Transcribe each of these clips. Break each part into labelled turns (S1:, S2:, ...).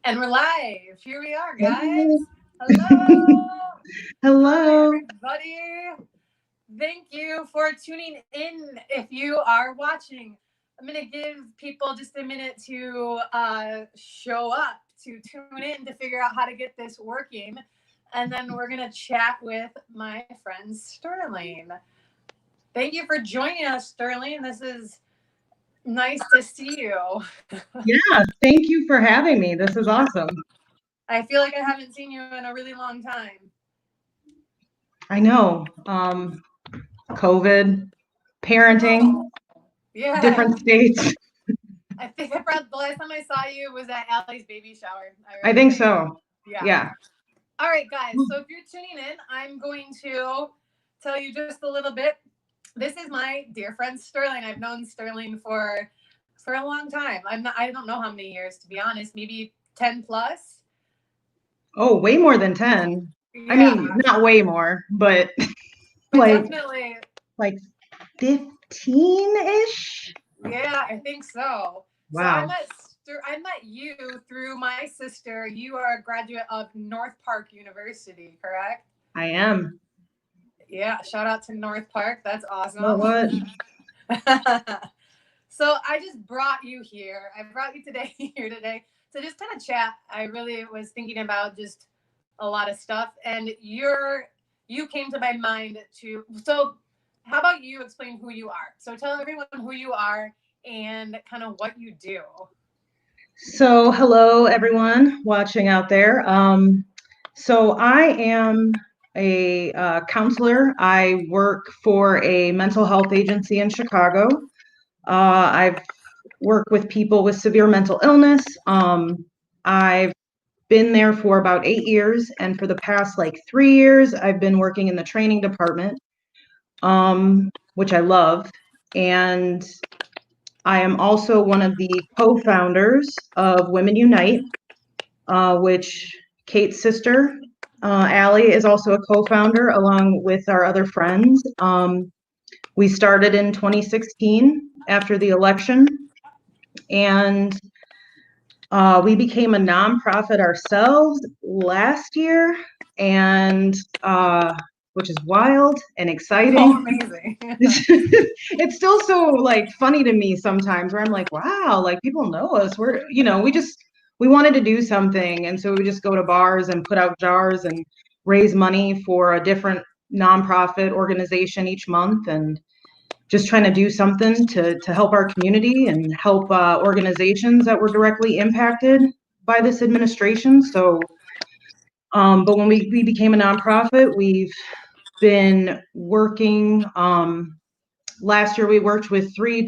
S1: And we're live. Here we are, guys. Hello. Hi,
S2: Hello.
S1: everybody. Thank you for tuning in. If you are watching, I'm going to give people just a minute to show up, to tune in, to figure out how to get this working. And then we're going to chat with my friend Sterling. Thank you for joining us, Sterling. This is nice to see you.
S2: Yeah, thank you for having me. This is awesome.
S1: I feel like I haven't seen you in a really long time.
S2: I know. COVID, parenting,
S1: No. Yeah.
S2: different states.
S1: I think I brought the last time I saw you was at Ally's baby shower. I
S2: I
S1: really
S2: think
S1: think.
S2: so.
S1: Yeah.
S2: Yeah.
S1: All right, guys. So if you're tuning in, I'm going to tell you just a little bit. This is my dear friend Sterling. I've known Sterling for a long time. I don't know how many years, to be honest. Maybe 10 plus.
S2: Oh, way more than 10. I mean,
S1: Yeah.
S2: not way more, but
S1: But
S2: like
S1: definitely,
S2: like 15-ish.
S1: yeah, I think so. So
S2: Wow.
S1: I met you through my sister. You are a graduate of North Park University, correct?
S2: I am.
S1: Yeah, shout out to North Park. That's
S2: What
S1: awesome.
S2: what?
S1: So I just brought you here. I brought you today here today to just kind of chat. I really was thinking about just a lot of stuff, and you came to my mind to. So how about you explain who you are? So tell everyone who you are and kind of what you do.
S2: So, hello everyone watching out there. So I am a counselor. I work for a mental health agency in Chicago. I've worked with people with severe mental illness. I've been there for about 8 years, and for the past like 3 years, I've been working in the training department, which I love. And I am also one of the co-founders of Women Unite, which Kate's sister, Allie, is also a co-founder along with our other friends. We started in 2016 after the election, and we became a nonprofit ourselves last year, and which is wild and
S1: Oh,
S2: exciting.
S1: amazing.
S2: It's still so like funny to me sometimes where I'm like, wow, like people know us. We wanted to do something, and so we just go to bars and put out jars and raise money for a different nonprofit organization each month, and just trying to do something to help our community and help organizations that were directly impacted by this administration. So, but when we became a nonprofit, we've been working. Last year we worked with three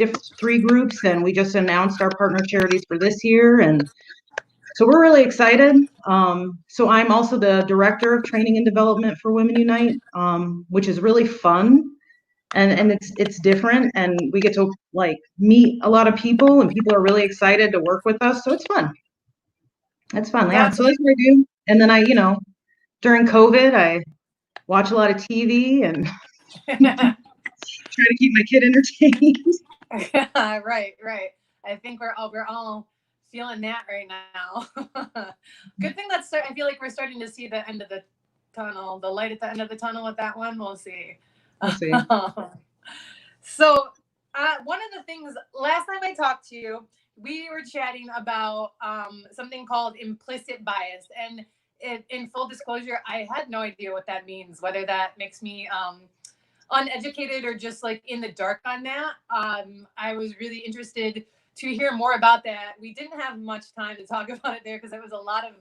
S2: groups, and we just announced our partner charities for this year, and so we're really excited. So I'm also the director of training and development for Women Unite, which is really fun, and it's different, and we get to like meet a lot of people, and people are really excited to work with us. So it's fun. It's fun, yeah.
S1: That's
S2: So that's what I do. And then during COVID, I watch a lot of TV and try to keep my kid entertained.
S1: right, right. I think we're all feeling that right now. Good thing I feel like we're starting to see the end of the tunnel, the light at the end of the tunnel with that one. We'll see.
S2: We'll see.
S1: So, one of the things last time I talked to you, we were chatting about something called implicit bias, and in full disclosure, I had no idea what that means. Whether that makes me uneducated or just like in the dark on that. I was really interested to hear more about that. We didn't have much time to talk about it there because it was a lot of,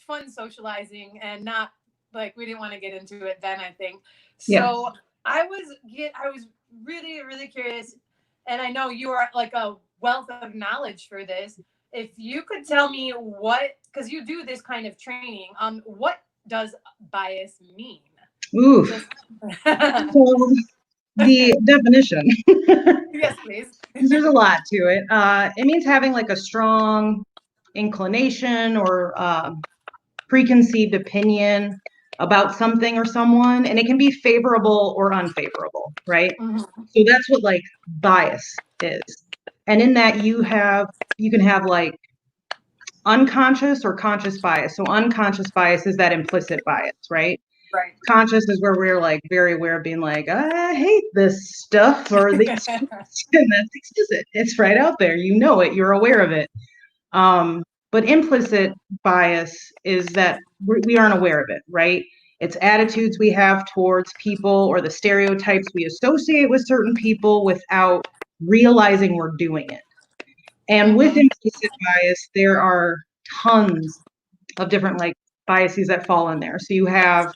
S1: fun socializing and not like we didn't want to get into it then. I think
S2: Yes.
S1: so. I was really really curious, and I know you are like a wealth of knowledge for this. If you could tell me what, because you do this kind of training, what does bias mean?
S2: Oof.
S1: Just
S2: So the definition,
S1: yes, please.
S2: because there's a lot to it. It means having like a strong inclination or preconceived opinion about something or someone, and it can be favorable or unfavorable, right?
S1: Mhm.
S2: So that's what like bias is. And in that you can have like unconscious or conscious bias. So unconscious bias is that implicit bias, right?
S1: Right.
S2: Conscious is where we're like very aware of being like, I hate this stuff or these and that's explicit. It's right out there. You know it, you're aware of it. But implicit bias is that we aren't aware of it, right? It's attitudes we have towards people or the stereotypes we associate with certain people without realizing we're doing it. And with implicit bias, there are tons of different like biases that fall in there. So you have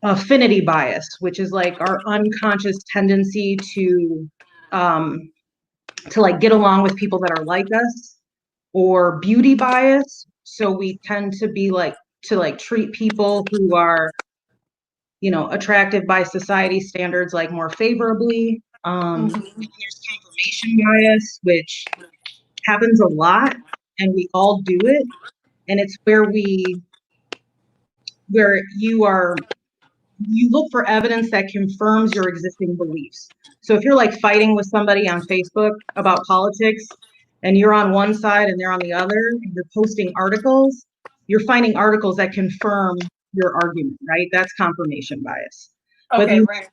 S2: affinity bias, which is like our unconscious tendency to like get along with people that are like us, or beauty bias. So we tend to be like to like treat people who are, you know, attractive by society standards like more favorably. There's confirmation bias, which happens a lot and we all do it. And it's where you look for evidence that confirms your existing beliefs. So if you're like fighting with somebody on Facebook about politics and you're on one side and they're on the other, and you're posting articles, you're finding articles that confirm your argument, right? That's confirmation bias. But you have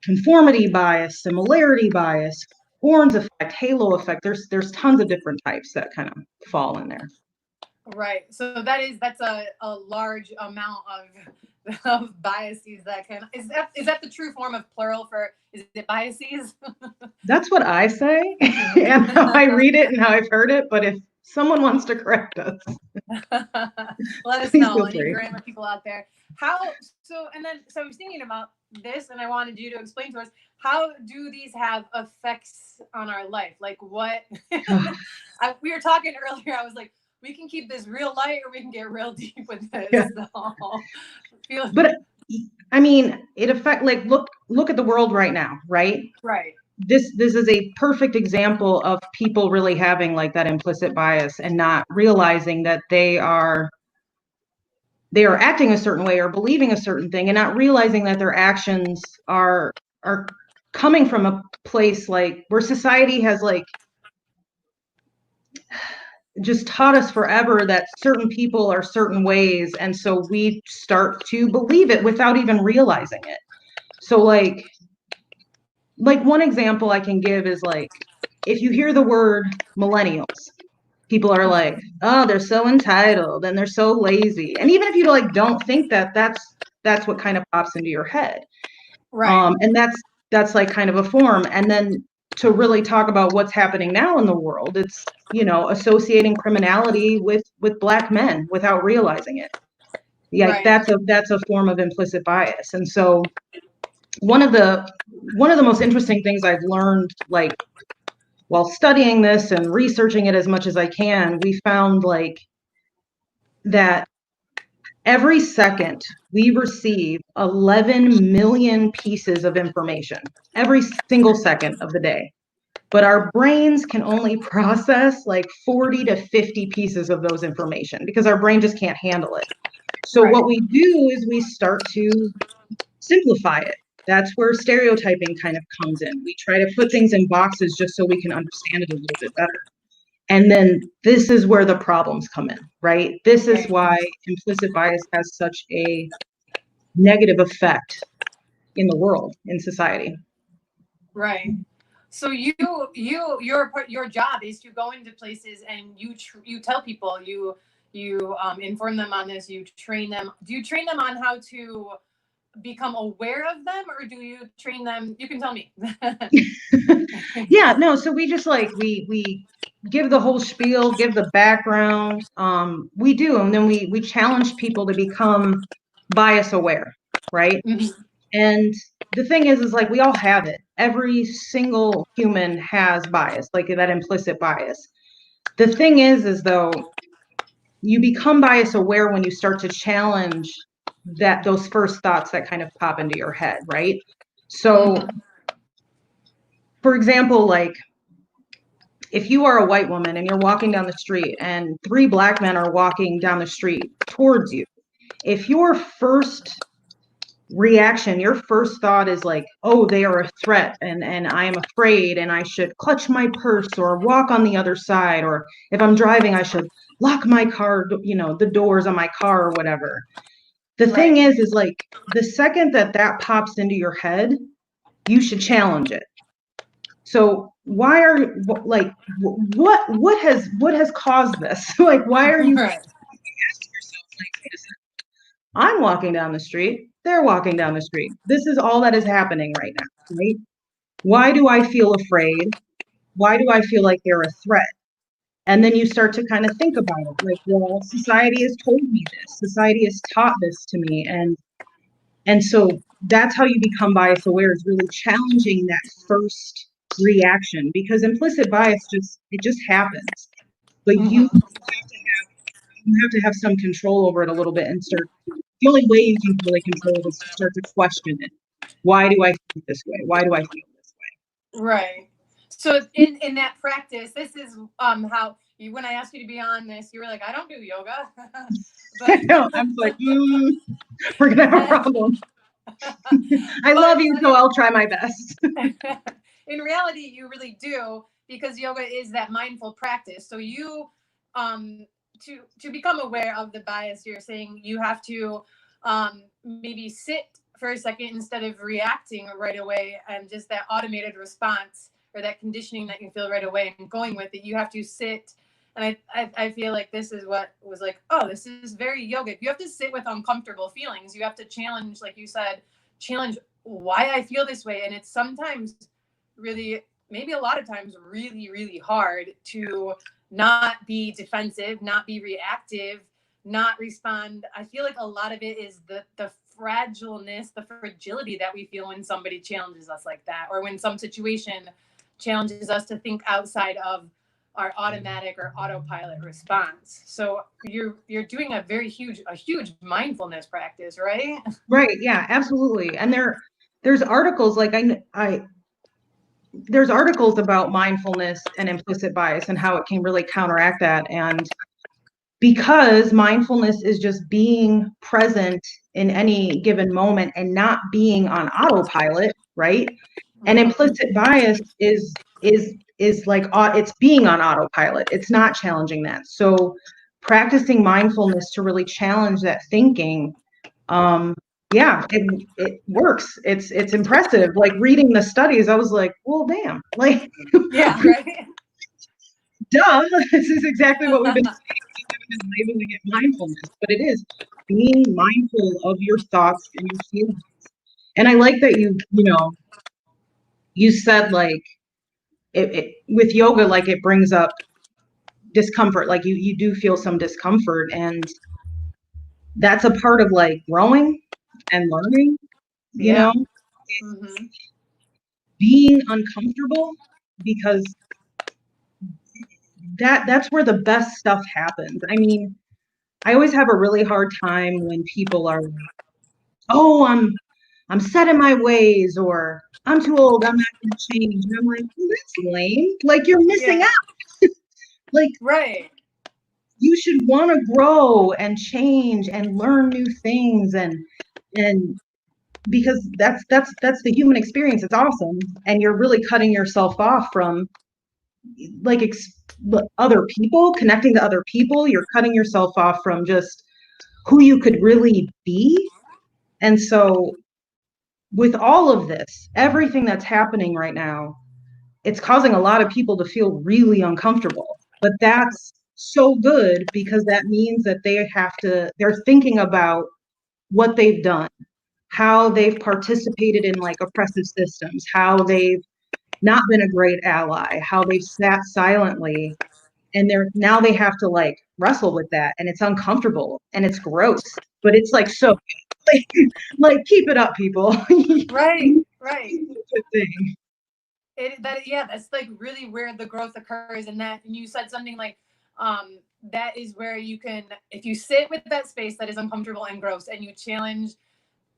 S2: conformity bias, similarity bias, Horn's effect, halo effect. There's tons of different types that kind of fall in there.
S1: Right. So that's a large amount of biases that can is that the true form of plural for is it biases?
S2: That's what I say and how I read it and how I've heard it, but if someone wants to correct us,
S1: let us know, any grammar people out there. I was thinking about this and I wanted you to explain to us, how do these have effects on our life? Like what we were talking earlier, I was like, we can keep this real light or we can get real deep with this.
S2: Yeah. But I mean, it affects, like, look at the world right now, right?
S1: Right.
S2: This is a perfect example of people really having like that implicit bias and not realizing that they are acting a certain way or believing a certain thing and not realizing that their actions are coming from a place like where society has like just taught us forever that certain people are certain ways, and so we start to believe it without even realizing it. So like one example I can give is like, if you hear the word millennials, people are like, oh, they're so entitled and they're so lazy. And even if you like don't think that, that's what kind of pops into your head.
S1: Right.
S2: And that's like kind of a form. And then to really talk about what's happening now in the world, it's, you know, associating criminality with Black men without realizing it. Yeah, right. That's a form of implicit bias. And so one of the most interesting things I've learned, like while studying this and researching it as much as I can, we found like that every second we receive 11 million pieces of information every single second of the day. But our brains can only process like 40 to 50 pieces of those information because our brain just can't handle it. So what we do is we start to simplify it. That's where stereotyping kind of comes in. We try to put things in boxes just so we can understand it a little bit better. And then this is where the problems come in, right? This is why implicit bias has such a negative effect in the world, in society.
S1: Right. So your job is to go into places and you tell people, you inform them on this, you train them. Do you train them on how to become aware of them, or do you train them? You can tell me.
S2: Yeah, no, so we just like we give the whole spiel, give the background. We do, and then we challenge people to become bias aware, right? Mm-hmm. And the thing is like we all have it. Every single human has bias, like that implicit bias. The thing is though, you become bias aware when you start to challenge those first thoughts that kind of pop into your head, right? So, for example, like if you are a white woman and you're walking down the street and 3 Black men are walking down the street towards you, if your first reaction, your first thought is like, oh, they are a threat and I am afraid and I should clutch my purse or walk on the other side, or if I'm driving, I should lock my car, the doors on my car or whatever. The thing is like the second that pops into your head, you should challenge it. So why are like what has caused this? Like why are you asking yourself like, I'm walking down the street, they're walking down the street. This is all that is happening right now, right? Why do I feel afraid? Why do I feel like they're a threat? And then you start to kind of think about it like, well, society has told me this, society has taught this to me. And so that's how you become bias aware, is really challenging that first reaction, because implicit bias just happens. But you have to have some control over it a little bit and start. The only way you can really control it is to start to question it. Why do I feel this way? Why do I feel this way?
S1: Right. So in that practice, this is how you, when I asked you to be on this, you were like, I don't do yoga.
S2: But no, I'm like, we're gonna have a problem. I love you, so I'll try my best.
S1: In reality, you really do, because yoga is that mindful practice. So you to become aware of the bias, you're saying you have to maybe sit for a second instead of reacting right away, and just that automated response or that conditioning that you feel right away and going with it. You have to sit. And I feel like this is what was like, oh, this is very yogic. You have to sit with uncomfortable feelings. You have to challenge, like you said, challenge why I feel this way. And it's sometimes really, maybe a lot of times, really, really hard to not be defensive, not be reactive, not respond. I feel like a lot of it is the fragileness, the fragility that we feel when somebody challenges us like that, or when some situation challenges us to think outside of our automatic or autopilot response. So you're doing a huge mindfulness practice, right?
S2: Right. Yeah, absolutely. And there's articles like I there's articles about mindfulness and implicit bias and how it can really counteract that. And because mindfulness is just being present in any given moment and not being on autopilot, right? And implicit bias is like it's being on autopilot. It's not challenging that. So practicing mindfulness to really challenge that thinking, yeah, it works. It's impressive. Like reading the studies, I was like, well, damn, like,
S1: yeah, right.
S2: Duh, this is exactly what we've been saying. We just haven't been labeling it mindfulness, but it is being mindful of your thoughts and your feelings. And I like that you said like with yoga, like it brings up discomfort. Like you do feel some discomfort, and that's a part of like growing and learning.
S1: Yeah.
S2: Being uncomfortable, because that's where the best stuff happens. I mean, I always have a really hard time when people are like, oh, I'm set in my ways, or I'm too old, I'm not going to change. And I'm like, well, that's lame. Like you're missing out. Like,
S1: right.
S2: You should want to grow and change and learn new things, and because that's the human experience. It's awesome, and you're really cutting yourself off from like other people, connecting to other people. You're cutting yourself off from just who you could really be. And so with all of this, everything that's happening right now, it's causing a lot of people to feel really uncomfortable. But that's so good, because that means that they're thinking about what they've done, how they've participated in like oppressive systems, how they've not been a great ally, how they've sat silently, and now they have to like wrestle with that, and it's uncomfortable and it's gross, but it's like so like keep it up, people.
S1: Right.
S2: Good thing.
S1: That's like really where the growth occurs. And you said something like that is where you can, if you sit with that space that is uncomfortable and gross, and you challenge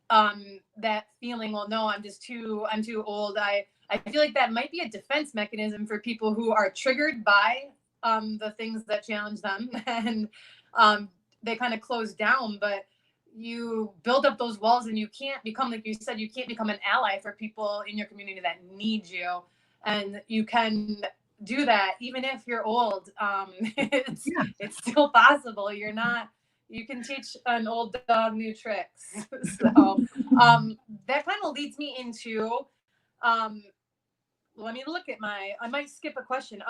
S1: that feeling, well, no, I'm too old. I feel like that might be a defense mechanism for people who are triggered by the things that challenge them, and they kind of close down. But you build up those walls, and you can't become, like you said, you can't become an ally for people in your community that need you. And you can do that even if you're old. It's still possible. You can teach an old dog new tricks. So that kind of leads me into, um, let me look at I might skip a question.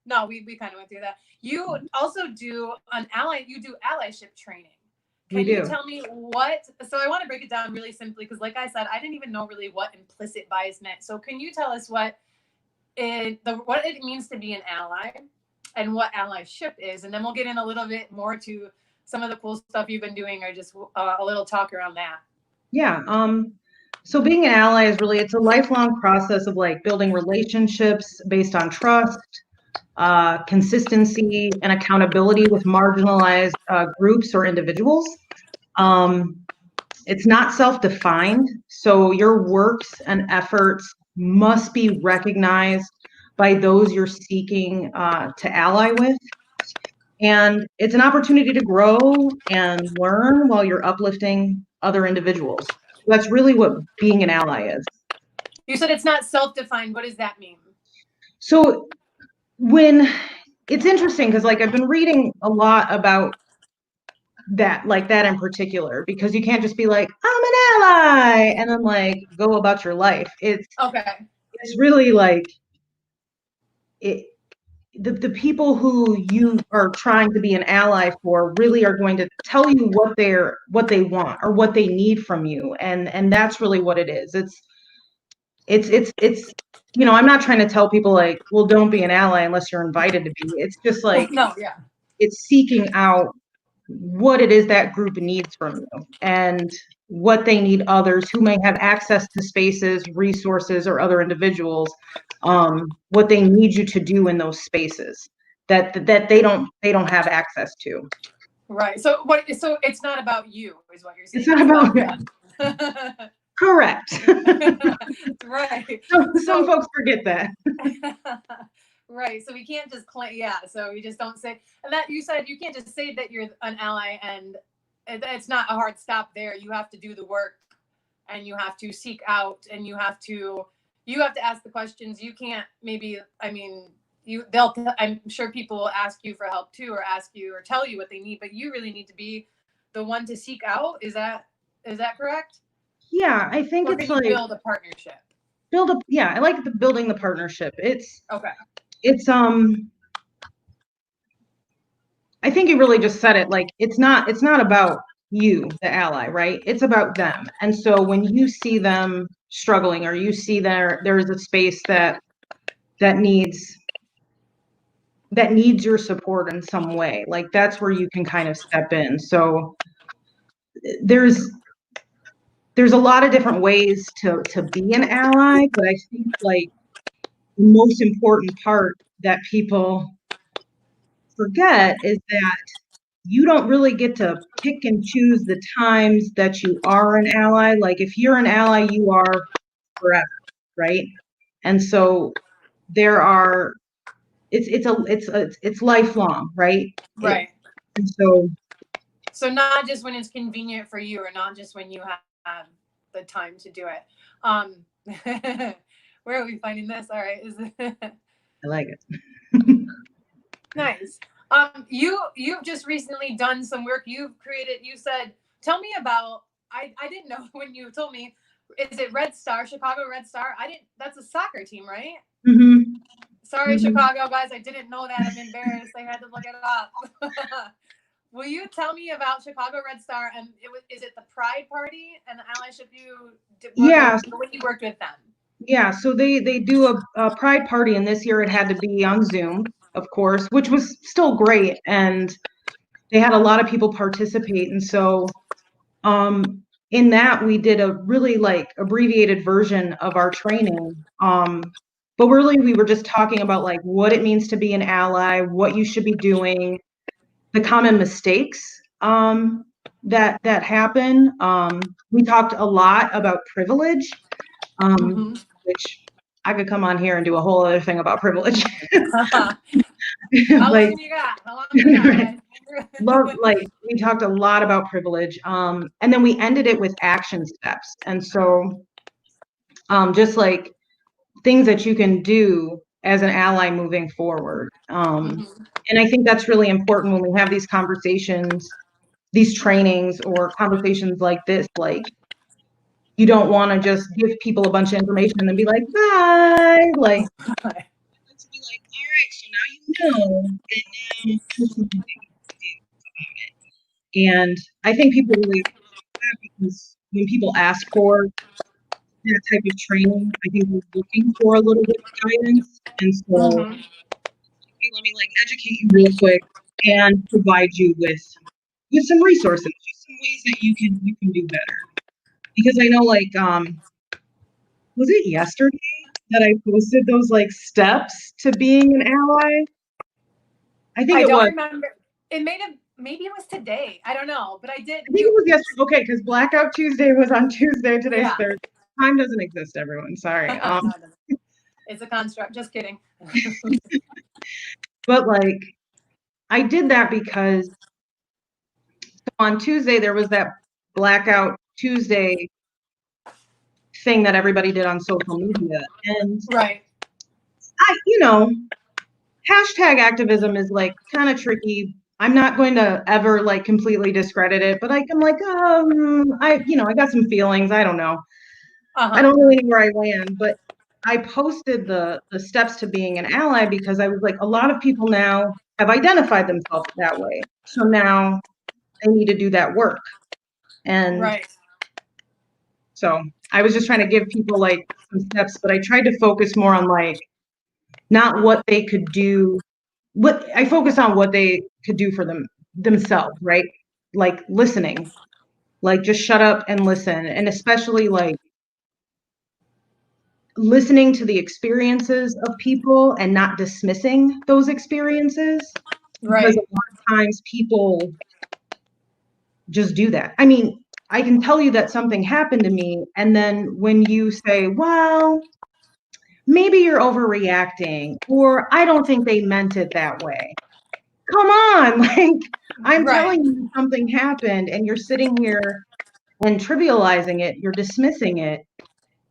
S1: No, we kind of went through that. You also do you do allyship training.
S2: We
S1: Can you
S2: do.
S1: tell me so I want to break it down really simply, because like I said, I didn't even know really what implicit bias meant. So can you tell us what it means to be an ally and what allyship is? And then we'll get in a little bit more to some of the cool stuff you've been doing, or just a little talk around that.
S2: Yeah. So being an ally is really, it's a lifelong process of like building relationships based on trust, consistency, and accountability with marginalized groups or individuals. It's not self-defined, so your works and efforts must be recognized by those you're seeking to ally with. And it's an opportunity to grow and learn while you're uplifting other individuals. That's really what being an ally is.
S1: You said it's not self-defined. What does that mean?
S2: So when it's interesting, because like I've been reading a lot about that, like that in particular, because you can't just be like, I'm an ally, and then like go about your life. It's really like the people who you are trying to be an ally for really are going to tell you what they want or what they need from you, and that's really what it is. It's I'm not trying to tell people like, well, don't be an ally unless you're invited to be. It's just like,
S1: no, yeah,
S2: it's seeking out what it is that group needs from you and what they need others who may have access to spaces, resources, or other individuals, what they need you to do in those spaces that they don't have access to.
S1: Right. So it's not about you, is what you're saying.
S2: It's not about
S1: them.
S2: Correct.
S1: Right.
S2: Some folks forget that.
S1: Right. So we can't just claim. Yeah. So we just don't say. And that you said, you can't just say that you're an ally, and it's not a hard stop there. You have to do the work, and you have to seek out, and you have to ask the questions. You can't I'm sure people will ask you for help too, or ask you or tell you what they need, but you really need to be the one to seek out. Is that correct?
S2: Yeah, I think
S1: or
S2: it's
S1: can
S2: like
S1: you build a partnership.
S2: I like building the partnership. It's I think you really just said it. Like, it's not about you, the ally, right? It's about them. And so when you see them struggling, or you see there is a space that needs your support in some way, like that's where you can kind of step in. So there's a lot of different ways to be an ally, but I think like the most important part that people forget is that you don't really get to pick and choose the times that you are an ally. Like, if you're an ally, you are forever, right? And so it's lifelong, right?
S1: Right.
S2: And
S1: so not just when it's convenient for you, or not just when you have the time to do it. Where are we finding this? All right.
S2: I like it.
S1: Nice. You've just recently done some work. You said, tell me about, I didn't know when you told me, is it Red Star, Chicago Red Star? That's a soccer team, right?
S2: Mm-hmm.
S1: Sorry, mm-hmm. Chicago guys, I didn't know that. I'm embarrassed. I had to look it up. Will you tell me about Chicago Red Star, and is it the Pride Party and the allyship you did?
S2: Yeah.
S1: When you worked with them?
S2: Yeah, so they do a Pride Party, and this year it had to be on Zoom, of course, which was still great, and they had a lot of people participate. And so in that, we did a really like abbreviated version of our training, but really we were just talking about like what it means to be an ally, what you should be doing, the common mistakes that happen. We talked a lot about privilege,
S1: Mm-hmm.
S2: which I could come on here and do a whole other thing about privilege.
S1: How long you got?
S2: love, like, we talked a lot about privilege, and then we ended it with action steps. And so just like things that you can do as an ally moving forward. And I think that's really important when we have these conversations, these trainings or conversations like this. Like, you don't want to just give people a bunch of information and then be like, bye. Like, let's be like, all right, so now you know, and now here's something that you can do about it. And I think people really appreciate that, because when people ask for that type of training, I think we're looking for a little bit of guidance. And so, hey, let me like educate you real quick and provide you with some resources, just some ways that you can do better. Because I know, like, was it yesterday that I posted those like steps to being an ally? I think
S1: I
S2: it
S1: don't
S2: was.
S1: remember. It maybe it was today. I don't know, but I did.
S2: I think it was yesterday. Okay, because Blackout Tuesday was on Tuesday. Today's
S1: Yeah.
S2: Thursday. Time doesn't exist, everyone. Sorry.
S1: It's a construct. Just kidding.
S2: But like, I did that because on Tuesday there was that Blackout Tuesday thing that everybody did on social media, and
S1: Right.
S2: hashtag activism is like kind of tricky. I'm not going to ever like completely discredit it, but I'm like, I got some feelings. I don't know. I don't really know where I land, but I posted the steps to being an ally because I was like, a lot of people now have identified themselves that way. So now they need to do that work. And so I was just trying to give people like some steps, but I tried to focus more on like not what they could do. What I focus on what they could do for themselves, right? Like listening, like just shut up and listen. And especially like listening to the experiences of people and not dismissing those experiences.
S1: Right.
S2: Because a lot of times people just do that. I mean, I can tell you that something happened to me, and then when you say, well, maybe you're overreacting, or I don't think they meant it that way. Come on, like, I'm telling you something happened and you're sitting here and trivializing it, you're dismissing it.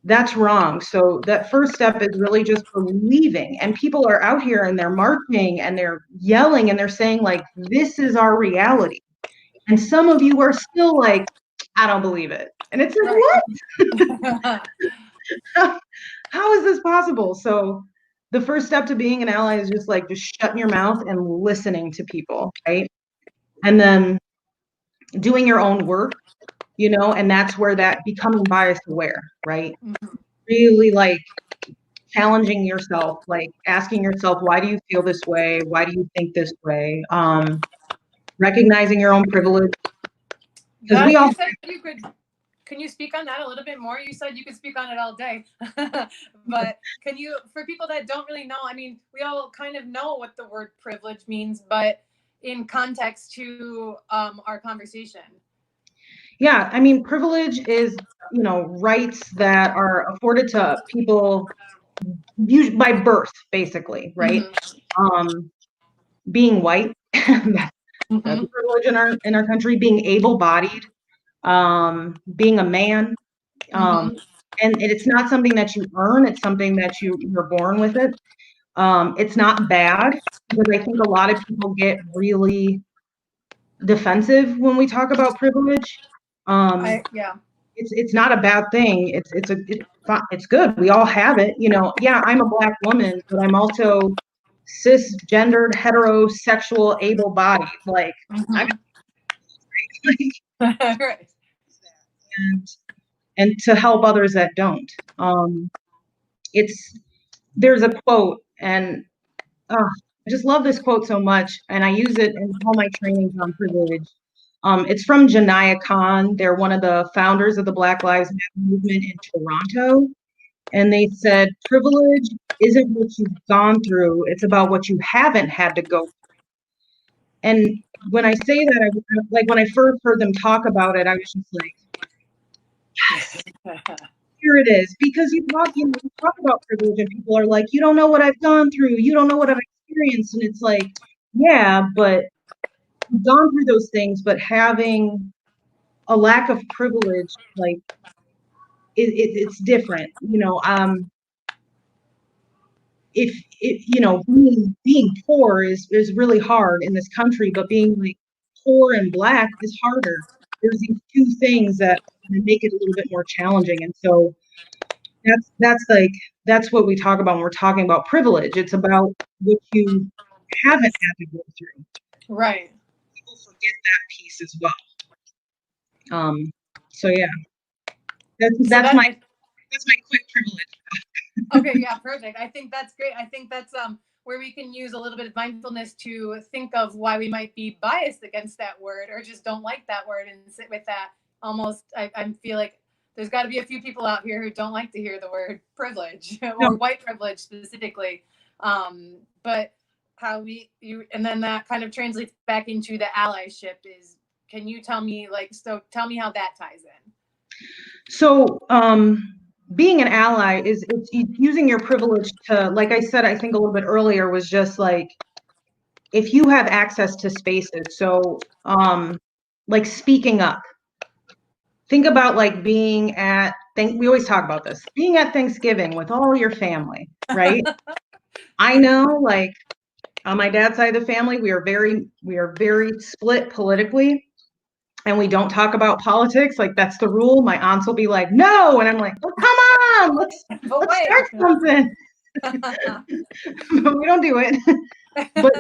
S2: That's wrong. So that first step is really just believing. And people are out here and they're marching and they're yelling and they're saying like, this is our reality. And some of you are still like, I don't believe it. And it's like, what? How is this possible? So the first step to being an ally is just like just shutting your mouth and listening to people, right? And then doing your own work, and that's where that becoming bias aware, right? Really like challenging yourself, like asking yourself, why do you feel this way? Why do you think this way? Recognizing your own privilege. Because we all
S1: you said you could. Can you speak on that a little bit more? You said you could speak on it all day, but can you, for people that don't really know, I mean, we all kind of know what the word privilege means, but in context to our conversation.
S2: Yeah, I mean, privilege is, rights that are afforded to people usually by birth, basically, right? Being white, that's a privilege in our country. Being able-bodied, being a man, and it's not something that you earn. It's something that you're born with it. It's not bad, because I think a lot of people get really defensive when we talk about privilege. It's not a bad thing. It's good. We all have it. Yeah, I'm a Black woman, but I'm also cisgendered, heterosexual, able-bodied. Like,
S1: Right.
S2: and to help others that don't. There's a quote, and I just love this quote so much, and I use it in all my trainings on privilege. It's from Janiyah Khan. They're one of the founders of the Black Lives Matter movement in Toronto. And they said, privilege isn't what you've gone through, it's about what you haven't had to go through. And when I say that, like when I first heard them talk about it, I was just like, yes, here it is. Because you talk about privilege and people are like, you don't know what I've gone through, you don't know what I've experienced. And it's like, yeah, but we've gone through those things, but having a lack of privilege, like it's different, if it, being poor is really hard in this country, but being like poor and Black is harder. There's these two things that make it a little bit more challenging. And so that's what we talk about when we're talking about privilege. It's about what you haven't had to go through.
S1: Right.
S2: People forget that piece as well. So yeah, that's my quick privilege.
S1: Okay, yeah, perfect. I think that's great. I think that's where we can use a little bit of mindfulness to think of why we might be biased against that word or just don't like that word and sit with that. Almost, I feel like there's got to be a few people out here who don't like to hear the word privilege or white privilege specifically. But how and then that kind of translates back into the allyship is, can you tell me tell me how that ties in?
S2: So, being an ally it's using your privilege to, like I said, I think a little bit earlier, was just like, if you have access to spaces, so like speaking up. Think about like being at, we always talk about this, being at Thanksgiving with all your family, right? I know, like, on my dad's side of the family, we are very split politically, and we don't talk about politics. Like, that's the rule. My aunts will be like, no, and I'm like, oh, come on, let's start something. But we don't do it. But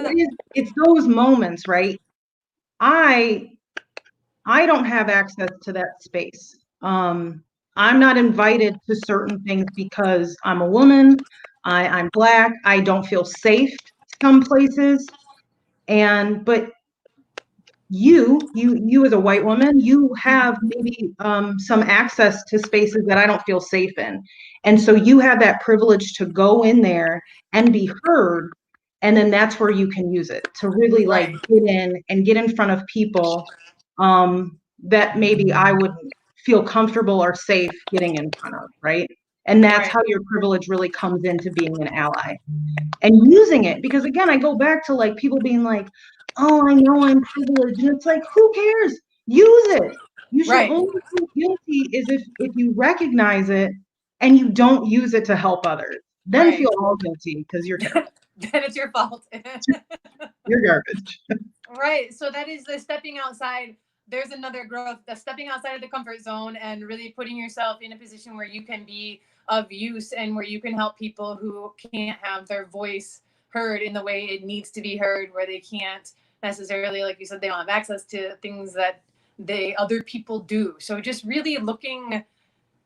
S2: it's those moments, right? I don't have access to that space. I'm not invited to certain things because I'm a woman, I'm Black, I don't feel safe some places. But you as a white woman, you have maybe some access to spaces that I don't feel safe in. And so you have that privilege to go in there and be heard. And then that's where you can use it to really like get in front of people that maybe I wouldn't feel comfortable or safe getting in front of, right? And that's how your privilege really comes into being an ally and using it. Because again, I go back to like people being like, oh, I know I'm privileged. And it's like, who cares? Use it. You should only feel guilty is if you recognize it and you don't use it to help others. Then feel all guilty because you're terrible.
S1: Then it's your fault.
S2: You're garbage.
S1: Right. So that is the stepping outside. There's another growth, the stepping outside of the comfort zone and really putting yourself in a position where you can be of use and where you can help people who can't have their voice heard in the way it needs to be heard, where they can't necessarily, like you said, they don't have access to things that other people do. So just really looking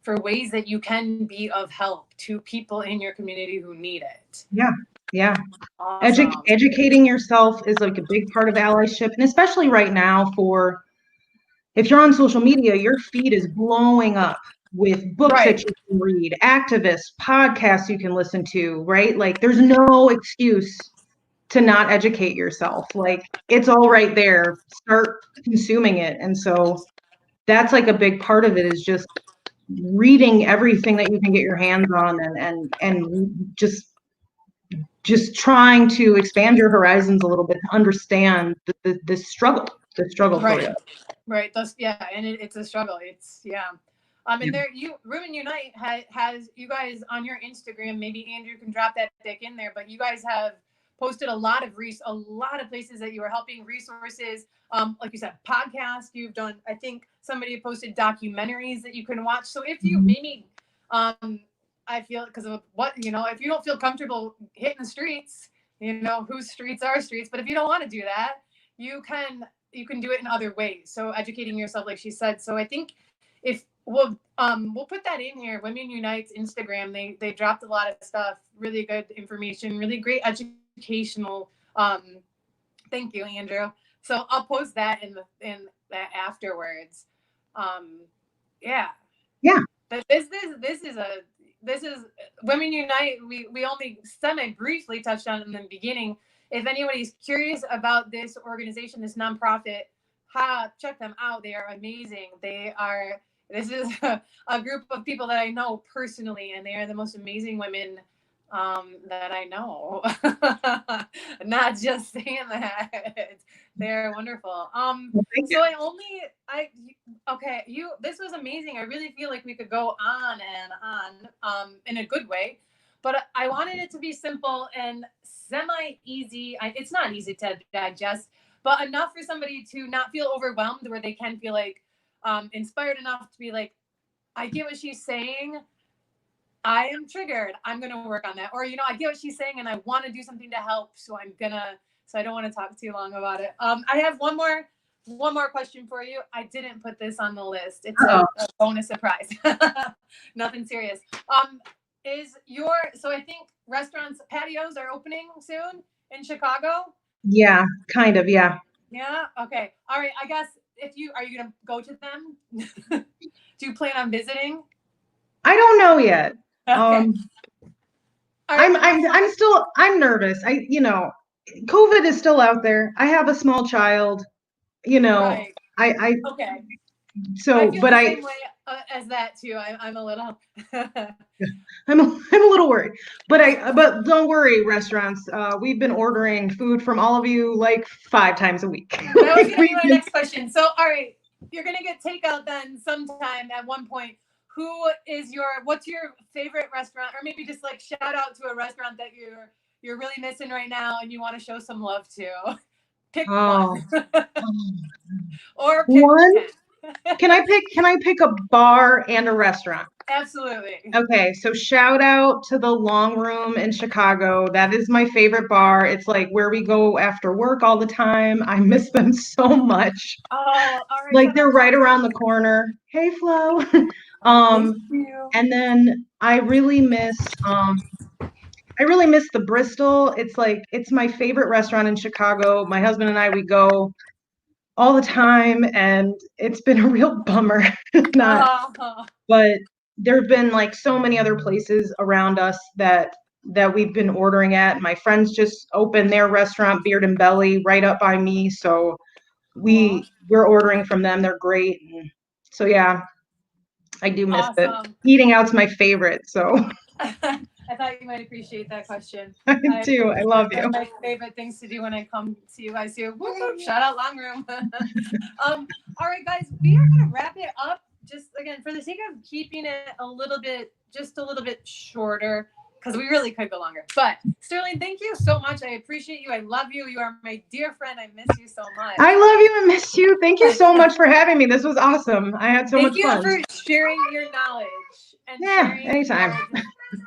S1: for ways that you can be of help to people in your community who need it.
S2: Yeah.
S1: Awesome.
S2: Educating yourself is like a big part of allyship. And especially right now, if you're on social media, your feed is blowing up with books that you can read, activists, podcasts you can listen to, right? Like, there's no excuse to not educate yourself. Like, it's all right there. Start consuming it. And so that's like a big part of it, is just reading everything that you can get your hands on and just trying to expand your horizons a little bit to understand the struggle for you.
S1: Right. And it's a struggle. It's and there, Women Unite has you guys on your Instagram. Maybe Andrew can drop that pic in there. But you guys have posted a lot of places that you are helping, resources. Like you said, podcasts. You've done. I think somebody posted documentaries that you can watch. So if you maybe, I feel, because of if you don't feel comfortable hitting the streets, whose streets are streets. But if you don't want to do that, you can do it in other ways. So educating yourself, like she said. So I think if we'll put that in here, Women Unite's Instagram, they dropped a lot of stuff, really good information, really great educational. Thank you, Andrew. So I'll post that in that afterwards. Yeah. This is Women Unite. We only semi briefly touched on it in the beginning. If anybody's curious about this organization, this nonprofit, check them out. They are amazing. This is a group of people that I know personally, and they are the most amazing women that I know. Not just saying that. They're wonderful.
S2: Thank you.
S1: So okay, this was amazing. I really feel like we could go on and on, in a good way, but I wanted it to be simple and semi easy. It's not easy to digest, but enough for somebody to not feel overwhelmed, where they can feel like inspired enough to be like, I get what she's saying. I am triggered. I'm going to work on that. Or, I get what she's saying and I want to do something to help. So I don't want to talk too long about it. I have one more question for you. I didn't put this on the list. It's a bonus surprise. Nothing serious. So I think restaurants, patios are opening soon in Chicago.
S2: Yeah, kind of. Yeah.
S1: Yeah. Okay. All right. I guess are you going to go to them? Do you plan on visiting?
S2: I don't know yet.
S1: Okay.
S2: I'm nervous. COVID is still out there. I have a small child,
S1: Right. Okay.
S2: So,
S1: I feel
S2: but
S1: the same way as that too. I'm a little.
S2: I'm a little worried, but don't worry, restaurants. We've been ordering food from all of you like 5 times a week.
S1: That was going to be my next question. So, all right, you're going to get takeout then sometime at one point. What's your favorite restaurant, or maybe just like shout out to a restaurant that you're really missing right now and you want to show some love to? Pick one. Or pick
S2: one.
S1: 10.
S2: Can I pick a bar and a restaurant?
S1: Absolutely.
S2: Okay, so shout out to the Long Room in Chicago. That is my favorite bar. It's like where we go after work all the time. I miss them so much.
S1: Oh, all right.
S2: Like they're right around the corner. Hey, Flo.
S1: Thank you.
S2: And then I really miss the Bristol. It's my favorite restaurant in Chicago. My husband and I, we go all the time, and it's been a real bummer. But there have been like so many other places around us that we've been ordering at. My friends just opened their restaurant, Beard and Belly, right up by me. So we're ordering from them. They're great. And so yeah, I do miss it. Eating out's my favorite. So
S1: I thought you might appreciate that question.
S2: I do. I love you.
S1: My favorite things to do when I come to you guys too. Shout out Long Room. All right, guys, we are going to wrap it up. Just again, for the sake of keeping it just a little bit shorter, because we really could go longer. But Sterling, thank you so much. I appreciate you. I love you. You are my dear friend. I miss you so much.
S2: I love you and miss you. Thank you so much for having me. This was awesome. I had so much fun.
S1: Thank you for sharing your knowledge.
S2: Anytime.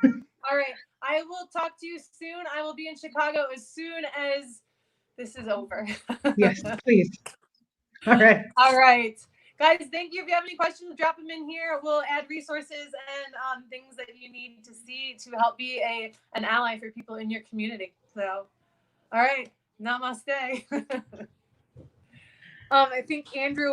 S1: All right. I will talk to you soon. I will be in Chicago as soon as this is over.
S2: Yes, please. All right.
S1: All right. Guys, thank you. If you have any questions, drop them in here. We'll add resources and things that you need to see to help be an ally for people in your community. So, all right. Namaste. I think Andrew